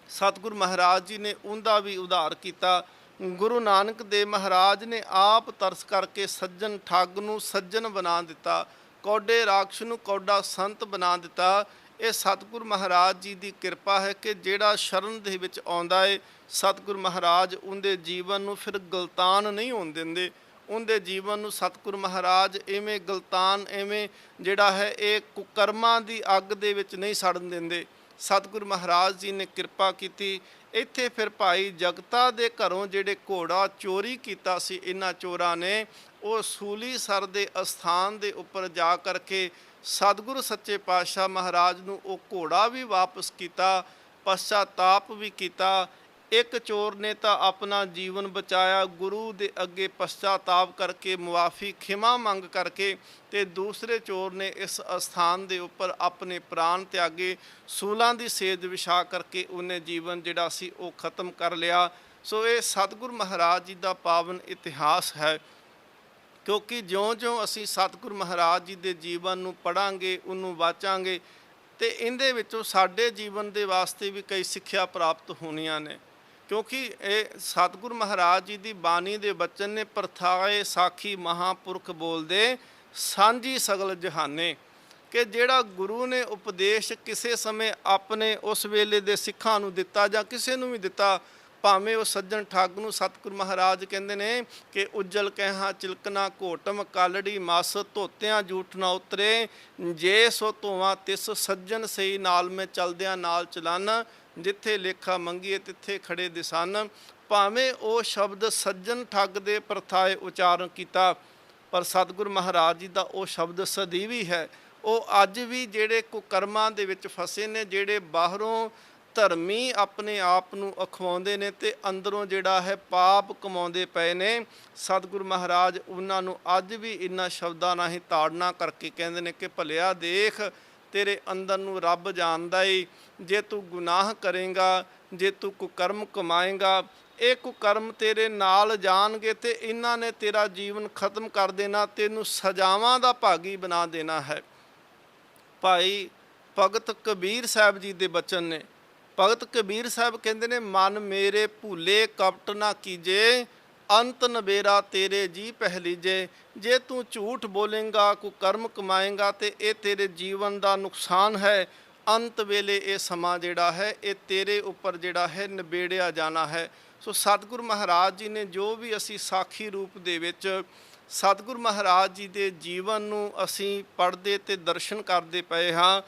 ਸਤਿਗੁਰੂ ਮਹਾਰਾਜ ਜੀ ਨੇ ਉਹਦਾ ਵੀ ਉਧਾਰ ਕੀਤਾ। ਗੁਰੂ ਨਾਨਕ ਦੇਵ ਮਹਾਰਾਜ ਨੇ ਆਪ ਤਰਸ ਕਰਕੇ ਸੱਜਣ ਠੱਗ ਨੂੰ ਸੱਜਣ ਬਣਾ ਦਿੱਤਾ, ਕੌਡੇ ਰਾਖਸ਼ ਨੂੰ ਕੌਡਾ ਸੰਤ ਬਣਾ ਦਿੱਤਾ। ਇਹ ਸਤਿਗੁਰੂ ਮਹਾਰਾਜ ਜੀ ਦੀ ਕਿਰਪਾ ਹੈ ਕਿ ਜਿਹੜਾ ਸ਼ਰਨ ਦੇ ਵਿੱਚ ਆਉਂਦਾ ਹੈ, ਸਤਿਗੁਰੂ ਮਹਾਰਾਜ ਉਹਦੇ ਜੀਵਨ ਨੂੰ ਫਿਰ ਗਲਤਾਨ ਨਹੀਂ ਹੋਣ ਦਿੰਦੇ। ਉਹਦੇ ਜੀਵਨ ਨੂੰ ਸਤਿਗੁਰੂ ਮਹਾਰਾਜ ਐਵੇਂ ਗਲਤਾਨ, ਐਵੇਂ ਜਿਹੜਾ ਹੈ ਇਹ ਕੁਕਰਮਾਂ ਦੀ ਅੱਗ ਦੇ ਵਿੱਚ ਨਹੀਂ ਸੜਨ ਦਿੰਦੇ। ਸਤਿਗੁਰੂ ਮਹਾਰਾਜ ਜੀ ਨੇ ਕਿਰਪਾ ਕੀਤੀ। ਇੱਥੇ ਫਿਰ ਭਾਈ ਜਗਤਾ ਦੇ ਘਰੋਂ ਜਿਹੜੇ ਘੋੜਾ ਚੋਰੀ ਕੀਤਾ ਸੀ ਇਹਨਾਂ ਚੋਰਾਂ ਨੇ, ਉਹ ਸੂਲੀਸਰ ਦੇ ਅਸਥਾਨ ਦੇ ਉੱਪਰ ਜਾ ਕਰਕੇ ਸਤਿਗੁਰੂ ਸੱਚੇ ਪਾਤਸ਼ਾਹ ਮਹਾਰਾਜ ਨੂੰ ਉਹ ਘੋੜਾ ਵੀ ਵਾਪਸ ਕੀਤਾ। ਪਛਤਾਤਾਪ ਵੀ ਕੀਤਾ। ਇੱਕ ਚੋਰ ਨੇ ਤਾਂ ਆਪਣਾ ਜੀਵਨ ਬਚਾਇਆ ਗੁਰੂ ਦੇ ਅੱਗੇ ਪਛਤਾਤਾਪ ਕਰਕੇ, ਮੁਆਫੀ ਖਿਮਾ ਮੰਗ ਕਰਕੇ, ਤੇ ਦੂਸਰੇ ਚੋਰ ਨੇ ਇਸ ਅਸਥਾਨ ਦੇ ਉੱਪਰ ਆਪਣੇ ਪ੍ਰਾਣ ਤਿਆਗੇ, ਸੂਲਾਂ ਦੀ ਸੇਜ ਵਿਛਾ ਕਰਕੇ ਉਹਨੇ ਜੀਵਨ ਜਿਹੜਾ ਸੀ ਉਹ ਖਤਮ ਕਰ ਲਿਆ। ਸੋ ਇਹ ਸਤਿਗੁਰ ਮਹਾਰਾਜ ਜੀ ਦਾ ਪਾਵਨ ਇਤਿਹਾਸ ਹੈ, ਕਿਉਂਕਿ ਜਿਉਂ-ਜਿਉਂ ਅਸੀਂ ਸਤਿਗੁਰ ਮਹਾਰਾਜ ਜੀ ਦੇ ਜੀਵਨ ਨੂੰ ਪੜ੍ਹਾਂਗੇ, ਉਹਨੂੰ ਵਾਚਾਂਗੇ, ਤੇ ਇਹਦੇ ਵਿੱਚੋਂ ਸਾਡੇ ਜੀਵਨ ਦੇ ਵਾਸਤੇ ਵੀ ਕਈ ਸਿੱਖਿਆ ਪ੍ਰਾਪਤ ਹੋਣੀਆਂ ਨੇ। ਕਿਉਂਕਿ ਇਹ ਸਤਿਗੁਰ ਮਹਾਰਾਜ ਜੀ ਦੀ ਬਾਣੀ ਦੇ ਬਚਨ ਨੇ, ਪ੍ਰਥਾਏ ਸਾਖੀ ਮਹਾਂਪੁਰਖ ਬੋਲਦੇ ਸਾਂਝੀ ਸਗਲ ਜਹਾਨੇ, ਕਿ ਜਿਹੜਾ ਗੁਰੂ ਨੇ ਉਪਦੇਸ਼ ਕਿਸੇ ਸਮੇਂ ਆਪਣੇ ਉਸ ਵੇਲੇ ਦੇ ਸਿੱਖਾਂ ਨੂੰ ਦਿੱਤਾ ਜਾਂ ਕਿਸੇ ਨੂੰ ਵੀ ਦਿੱਤਾ, ਭਾਵੇਂ ਉਹ ਸੱਜਣ ਠੱਗ ਨੂੰ, ਸਤਿਗੁਰ ਮਹਾਰਾਜ ਕਹਿੰਦੇ ਨੇ ਕਿ ਉੱਜਲ ਕਹਿਹਾ ਚਿਲਕਣਾ ਘੋਟਮ ਕਾਲੜੀ ਮਸ, ਧੋਤਿਆਂ ਜੂਠ ਨਾ ਉਤਰੇ, ਜੇ ਸੋ ਧੋਵਾਂ ਤਿਸ ਸੱਜਣ ਸਹੀ ਨਾਲ ਮੈਂ ਚਲਦਿਆਂ ਨਾਲ ਚਲਨ, ਜਿੱਥੇ ਲੇਖਾ ਮੰਗੀਏ ਤਿੱਥੇ ਖੜੇ ਦਿਸਨ। ਭਾਵੇਂ ਉਹ ਸ਼ਬਦ ਸੱਜਣ ਠੱਗ ਦੇ ਪ੍ਰਥਾਏ ਉਚਾਰਨ ਕੀਤਾ, ਪਰ ਸਤਿਗੁਰ ਮਹਾਰਾਜ ਜੀ ਦਾ ਉਹ ਸ਼ਬਦ ਸਦੀਵੀ ਹੈ। ਉਹ ਅੱਜ ਵੀ ਜਿਹੜੇ ਕੁਕਰਮਾਂ ਦੇ ਵਿੱਚ ਫਸੇ ਨੇ, ਜਿਹੜੇ ਬਾਹਰੋਂ ਧਰਮੀ ਆਪਣੇ ਆਪ ਨੂੰ ਅਖਵਾਉਂਦੇ ਨੇ ਤੇ ਅੰਦਰੋਂ ਜਿਹੜਾ ਹੈ ਪਾਪ ਕਮਾਉਂਦੇ ਪਏ ਨੇ, ਸਤਿਗੁਰ ਮਹਾਰਾਜ ਉਹਨਾਂ ਨੂੰ ਅੱਜ ਵੀ ਇਹਨਾਂ ਸ਼ਬਦਾਂ ਨਾਲ ਹੀ ਤਾੜਨਾ ਕਰਕੇ ਕਹਿੰਦੇ ਨੇ ਕਿ ਭਲਿਆ ਦੇਖ, ਤੇਰੇ ਅੰਦਰ ਨੂੰ ਰੱਬ ਜਾਣਦਾ ਈ, ਜੇ ਤੂੰ ਗੁਨਾਹ ਕਰੇਂਗਾ, ਜੇ ਤੂੰ ਕੁਕਰਮ ਕਮਾਏਂਗਾ, ਇਹ ਕੁਕਰਮ ਤੇਰੇ ਨਾਲ ਜਾਣਗੇ ਤੇ ਇਹਨਾਂ ਨੇ ਤੇਰਾ ਜੀਵਨ ਖਤਮ ਕਰ ਦੇਣਾ, ਤੈਨੂੰ ਸਜ਼ਾਵਾਂ ਦਾ ਭਾਗੀ ਬਣਾ ਦੇਣਾ ਹੈ। ਭਾਈ ਭਗਤ ਕਬੀਰ ਸਾਹਿਬ ਜੀ ਦੇ ਬਚਨ ਨੇ। ਭਗਤ ਕਬੀਰ ਸਾਹਿਬ ਕਹਿੰਦੇ ਨੇ, ਮਨ ਮੇਰੇ ਭੁੱਲੇ ਕਪਟ ਨਾ ਕੀਜੇ, ਅੰਤ ਨਬੇਰਾ ਤੇਰੇ ਜੀ ਪਹਿਲੀਜੇ। ਜੇ ਤੂੰ ਝੂਠ ਬੋਲੇਂਗਾ, ਕੁਕਰਮ ਕਮਾਏਂਗਾ, ਤੇ ਇਹ ਤੇਰੇ ਜੀਵਨ ਦਾ ਨੁਕਸਾਨ ਹੈ। ਅੰਤ ਵੇਲੇ ਇਹ ਸਮਾਂ ਜਿਹੜਾ ਹੈ ਇਹ ਤੇਰੇ ਉੱਪਰ ਜਿਹੜਾ ਹੈ ਨਿਬੇੜਿਆ ਜਾਣਾ ਹੈ। ਸੋ ਸਤਿਗੁਰ ਮਹਾਰਾਜ ਜੀ ਨੇ ਜੋ ਵੀ ਅਸੀਂ ਸਾਖੀ ਰੂਪ ਦੇ ਵਿੱਚ ਸਤਿਗੁਰ ਮਹਾਰਾਜ ਜੀ ਦੇ ਜੀਵਨ ਨੂੰ ਅਸੀਂ ਪੜ੍ਹਦੇ ਤੇ ਦਰਸ਼ਨ ਕਰਦੇ ਪਏ ਹਾਂ,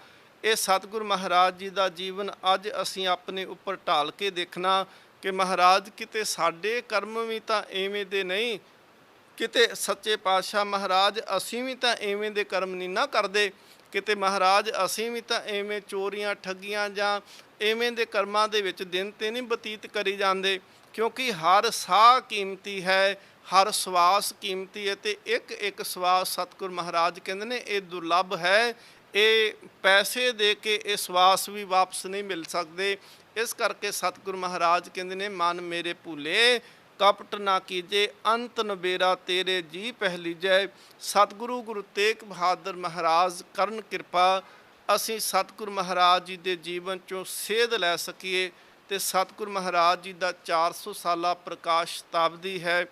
ਇਹ ਸਤਿਗੁਰ ਮਹਾਰਾਜ ਜੀ ਦਾ ਜੀਵਨ ਅੱਜ ਅਸੀਂ ਆਪਣੇ ਉੱਪਰ ਢਾਲ ਕੇ ਦੇਖਣਾ ਕਿ ਮਹਾਰਾਜ ਕਿਤੇ ਸਾਡੇ ਕਰਮ ਵੀ ਤਾਂ ਐਵੇਂ ਦੇ ਨਹੀਂ, ਕਿਤੇ ਸੱਚੇ ਪਾਤਸ਼ਾਹ ਮਹਾਰਾਜ ਅਸੀਂ ਵੀ ਤਾਂ ਐਵੇਂ ਦੇ ਕਰਮ ਨਹੀਂ ਨਾ ਕਰਦੇ, ਕਿਤੇ ਮਹਾਰਾਜ ਅਸੀਂ ਵੀ ਤਾਂ ਐਵੇਂ ਚੋਰੀਆਂ ਠੱਗੀਆਂ ਜਾਂ ਐਵੇਂ ਦੇ ਕਰਮਾਂ ਦੇ ਵਿੱਚ ਦਿਨ ਤੇ ਨਹੀਂ ਬਤੀਤ ਕਰੀ ਜਾਂਦੇ। ਕਿਉਂਕਿ ਹਰ ਸਾਹ ਕੀਮਤੀ ਹੈ, ਹਰ ਸਵਾਸ ਕੀਮਤੀ ਹੈ, ਤੇ ਇੱਕ ਇੱਕ ਸਵਾਸ ਸਤਿਗੁਰ ਮਹਾਰਾਜ ਕਹਿੰਦੇ ਨੇ ਇਹ ਦੁਰਲੱਭ ਹੈ, ਇਹ ਪੈਸੇ ਦੇ ਕੇ ਇਹ ਸਵਾਸ ਵੀ ਵਾਪਸ ਨਹੀਂ ਮਿਲ ਸਕਦੇ। ਇਸ ਕਰਕੇ ਸਤਿਗੁਰ ਮਹਾਰਾਜ ਕਹਿੰਦੇ ਨੇ, ਮਨ ਮੇਰੇ ਭੁੱਲੇ ਕਪਟ ਨਾ ਕੀਜੇ, ਅੰਤ ਨਬੇਰਾ ਤੇਰੇ ਜੀ ਪਹਿਲੀਜੈ। ਸਤਿਗੁਰੂ ਗੁਰੂ ਤੇਗ ਬਹਾਦਰ ਮਹਾਰਾਜ ਕਰਨ ਕਿਰਪਾ, ਅਸੀਂ ਸਤਿਗੁਰ ਮਹਾਰਾਜ ਜੀ ਦੇ ਜੀਵਨ 'ਚੋਂ ਸੇਧ ਲੈ ਸਕੀਏ ਤੇ ਸਤਿਗੁਰ ਮਹਾਰਾਜ ਜੀ ਦਾ 400 ਸਾਲਾ ਪ੍ਰਕਾਸ਼ ਸ਼ਤਾਬਦੀ ਹੈ,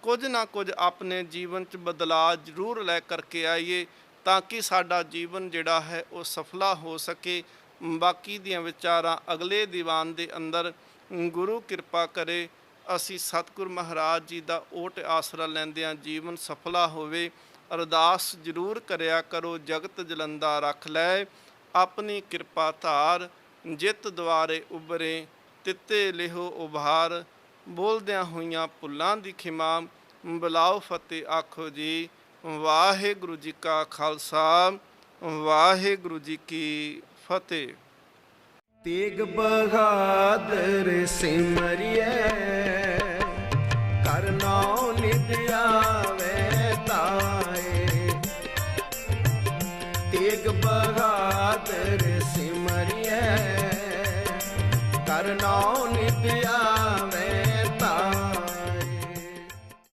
ਕੁਝ ਨਾ ਕੁਝ ਆਪਣੇ ਜੀਵਨ 'ਚ ਬਦਲਾਅ ਜ਼ਰੂਰ ਲੈ ਕਰਕੇ ਆਈਏ ਤਾਂ ਕਿ ਸਾਡਾ ਜੀਵਨ ਜਿਹੜਾ ਹੈ ਉਹ ਸਫਲਾ ਹੋ ਸਕੇ। ਬਾਕੀ ਦੀਆਂ ਵਿਚਾਰਾਂ ਅਗਲੇ ਦੀਵਾਨ ਦੇ ਅੰਦਰ ਗੁਰੂ ਕਿਰਪਾ ਕਰੇ ਅਸੀਂ ਸਤਿਗੁਰ ਮਹਾਰਾਜ ਜੀ ਦਾ ਓਟ ਆਸਰਾ ਲੈਂਦਿਆਂ ਜੀਵਨ ਸਫਲਾ ਹੋਵੇ। ਅਰਦਾਸ ਜ਼ਰੂਰ ਕਰਿਆ ਕਰੋ, ਜਗਤ ਜਲੰਦਾ ਰੱਖ ਲੈ ਆਪਣੀ ਕਿਰਪਾ ਧਾਰ, ਜਿਤ ਦੁਆਰੇ ਉਬਰੇ ਤਿੱਤੇ ਲਿਹੋ ਉਭਾਰ। ਬੋਲਦਿਆਂ ਹੋਈਆਂ ਭੁੱਲਾਂ ਦੀ ਖਿਮਾ, ਬੁਲਾਓ ਫਤਿਹ ਆਖੋ ਜੀ। ਵਾਹਿਗੁਰੂ ਜੀ ਕਾ ਖਾਲਸਾ, ਵਾਹਿਗੁਰੂ ਜੀ ਕੀ ਫਤਿਹ। ਤੇਗ ਬਹਾਦਰ ਸਿਮਰਿਐ, ਕਰਨਾਉ ਨਿਤ ਆਵੈ।